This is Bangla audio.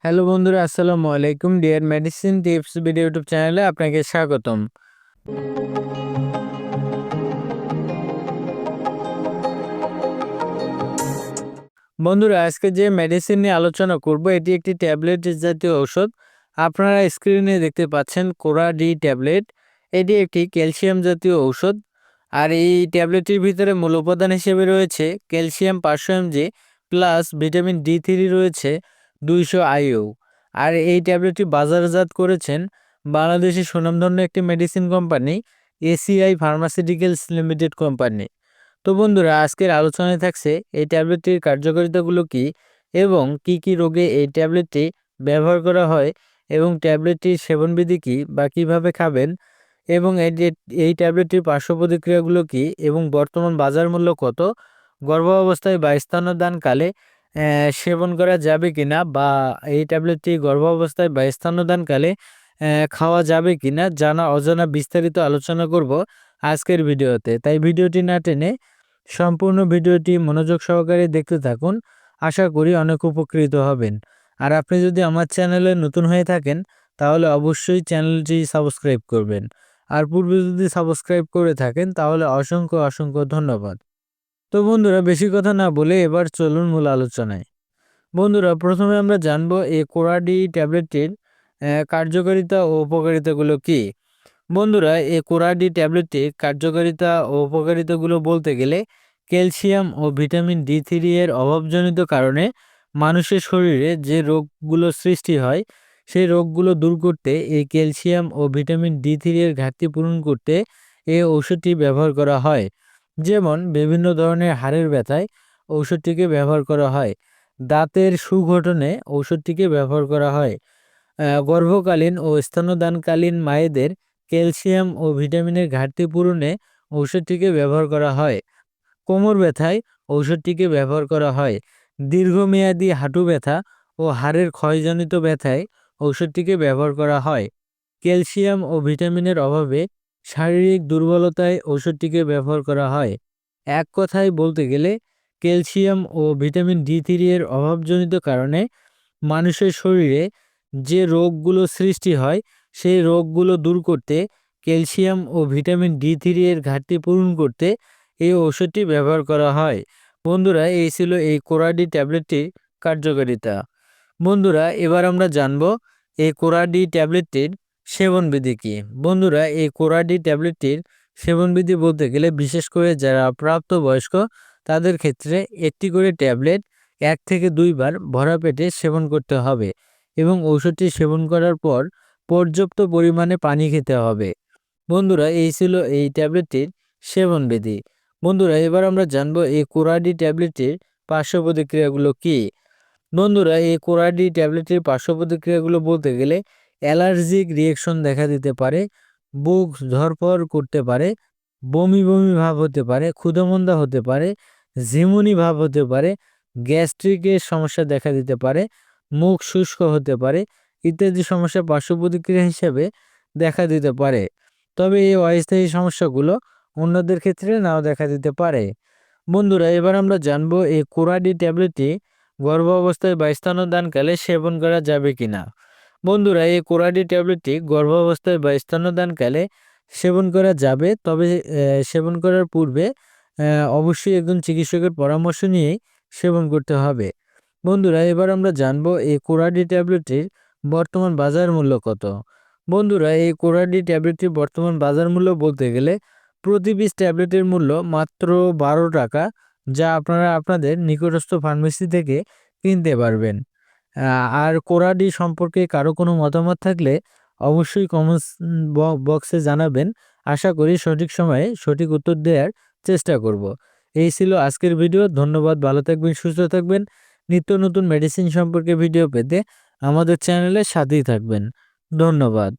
হ্যালো বন্ধুরা, আসসালামু আলাইকুম। Dear medicine tips video YouTube চ্যানেলে আপনাকে স্বাগতম। বন্ধুরা, আজকে যে মেডিসিন নিয়ে আলোচনা করব এটি একটি ট্যাবলেট জাতীয় ঔষধ। আপনারা স্ক্রিনে দেখতে পাচ্ছেন কোরা ডি ট্যাবলেট। এটি একটি ক্যালসিয়াম জাতীয় ঔষধ। আর এই ট্যাবলেটটির ভিতরে মূল উপাদান হিসেবে রয়েছে calcium 500 mg plus vitamin D3 রয়েছে 200 IU। আর এই ট্যাবলেটটি বাজারজাত করেছেন বাংলাদেশের সুনামধন্য একটি medicine company ACI pharmaceuticals limited company. তো বন্ধুরা, আজকের আলোচনায় থাকছে এই ট্যাবলেটটির কার্যকারিতাগুলো কি এবং কি কি রোগে এই ট্যাবলেটটি ব্যবহার করা হয় এবং ট্যাবলেটটির সেবনবিধি কি বা কিভাবে খাবেন এবং এই ট্যাবলেটটির পার্শ্ব প্রতিক্রিয়াগুলো কি এবং বর্তমান বাজার মূল্য কত, গর্ভাবস্থায় বা স্তন্যদানকালে সেবন করা যাবে কিনা বা এই ট্যাবলেটটি গর্ভাবস্থায় বা স্তন্যদানকালে খাওয়া যাবে কিনা জানা অজানা বিস্তারিত আলোচনা করব আজকের ভিডিওতে। তাই ভিডিওটি না টেনে সম্পূর্ণ ভিডিওটি মনোযোগ সহকারে দেখতে থাকুন। আশা করি অনেক উপকৃত হবেন। আর আপনি যদি আমার চ্যানেলে নতুন হয়ে থাকেন তাহলে অবশ্যই চ্যানেলটি সাবস্ক্রাইব করবেন। আর পূর্বে যদি সাবস্ক্রাইব করে থাকেন তাহলে অসংখ্য অসংখ্য ধন্যবাদ। তো বন্ধুরা, বেশি কথা না বলে এবার চলুন মূল আলোচনায়। বন্ধুরা, প্রথমে আমরা জানবো এই কোরাডি ট্যাবলেটটির কার্যকারিতা ও উপকারিতাগুলো কি। বন্ধুরা, এই কোরাডি ট্যাবলেটটির কার্যকারিতা ও উপকারিতাগুলো বলতে গেলে ক্যালসিয়াম ও ভিটামিন D3 এর অভাবজনিত কারণে মানুষের শরীরে যে রোগগুলো সৃষ্টি হয় সেই রোগগুলো দূর করতে এই ক্যালসিয়াম ও ভিটামিন D3 এর ঘাটতি পূরণ করতে এই ঔষধটি ব্যবহার করা হয়। যেমন বিভিন্ন ধরনের হাড়ের ব্যথায় ঔষধটিকে ব্যবহার করা হয়, দাঁতের সুগঠনে ঔষধটিকে ব্যবহার করা হয়, গর্ভকালীন ও স্তন্যদানকালীন মায়েদের ক্যালসিয়াম ও ভিটামিনের ঘাটতি পূরণে ঔষধটিকে ব্যবহার করা হয়, কোমর ব্যথায় ঔষধটিকে ব্যবহার করা হয়, দীর্ঘমেয়াদী হাঁটু ব্যথা ও হাড়ের ক্ষয়জনিত ব্যথায় ঔষধটিকে ব্যবহার করা হয়, ক্যালসিয়াম ও ভিটামিনের অভাবে শারীরিক দুর্বলতায় ঔষধটিকে ব্যবহার করা হয়। এক কথায় বলতে গেলে ক্যালসিয়াম ও ভিটামিন D3 এর অভাবজনিত কারণে মানুষের শরীরে যে রোগগুলো সৃষ্টি হয় সেই রোগগুলো দূর করতে ক্যালসিয়াম ও ভিটামিন D3 এর ঘাটতি পূরণ করতে এই ওষুধটি ব্যবহার করা হয়। বন্ধুরা, এই ছিল এই কোরাডি ট্যাবলেটটির কার্যকারিতা। বন্ধুরা, এবার আমরা জানব এই কোরাডি ট্যাবলেটটির সেবনবিধি কি। বন্ধুরা, এই কোরাডি ট্যাবলেটটির সেবনবিধি বলতে গেলে বিশেষ করে যারা প্রাপ্তবয়স্ক তাদের ক্ষেত্রে একটি করে ট্যাবলেট 1 থেকে 2 বার ভরা পেটে সেবন করতে হবে এবং ঔষধটি সেবন করার পর পর্যাপ্ত পরিমাণে পানি খেতে হবে। বন্ধুরা, এই ছিল এই ট্যাবলেটটির সেবনবিধি। বন্ধুরা, এবার আমরা জানবো এই কোরাডি ট্যাবলেটটির পার্শ্ব প্রতিক্রিয়াগুলো কি। বন্ধুরা, এই কোরাডি ট্যাবলেটের পার্শ্ব প্রতিক্রিয়াগুলো বলতে গেলে অ্যালার্জিক রিয়েকশন দেখা দিতে পারে, বুক ধড়ফড় করতে পারে, বমি বমি ভাব হতে পারে, ক্ষুধামন্দা হতে পারে, ঝিমুনি ভাব হতে পারে, গ্যাস্ট্রিকের সমস্যা দেখা দিতে পারে, মুখ শুষ্ক হতে পারে ইত্যাদি সমস্যা পার্শ্ব প্রতিক্রিয়া হিসেবে দেখা দিতে পারে। তবে এই অস্থায়ী সমস্যাগুলো অন্যদের ক্ষেত্রে নাও দেখা দিতে পারে। বন্ধুরা, এবার আমরা জানবো এই কোরাডি ট্যাবলেটটি গর্ভাবস্থায় বা স্তন্যদানকালে সেবন করা যাবে কিনা। বন্ধুরা, এই কোরাডি ট্যাবলেটটি গর্ভাবস্থায় বা স্তন্যদানকালে সেবন করা যাবে, তবে সেবন করার পূর্বে অবশ্যই একজন চিকিৎসকের পরামর্শ নিয়েই সেবন করতে হবে। বন্ধুরা, এবার আমরা জানবো এই কোরাডি ট্যাবলেটটির বর্তমান বাজার মূল্য কত। বন্ধুরা, এই কোরাডি ট্যাবলেটটির বর্তমান বাজার মূল্য বলতে গেলে প্রতি পিস ট্যাবলেটের মূল্য মাত্র 12 টাকা, যা আপনারা আপনাদের নিকটস্থ ফার্মেসি থেকে কিনতে পারবেন। আর কোরাডি সম্পর্কে কারো কোনো মতামত থাকলে অবশ্যই কমেন্টস বক্সে জানাবেন। আশা করি সঠিক সময়ে সঠিক উত্তর দেওয়ার চেষ্টা করব। এই ছিল আজকের ভিডিও। ধন্যবাদ। ভালো থাকবেন, সুস্থ থাকবেন। নিত্য নতুন মেডিসিন সম্পর্কে ভিডিও পেতে আমাদের চ্যানেলের সাথেই থাকবেন। ধন্যবাদ।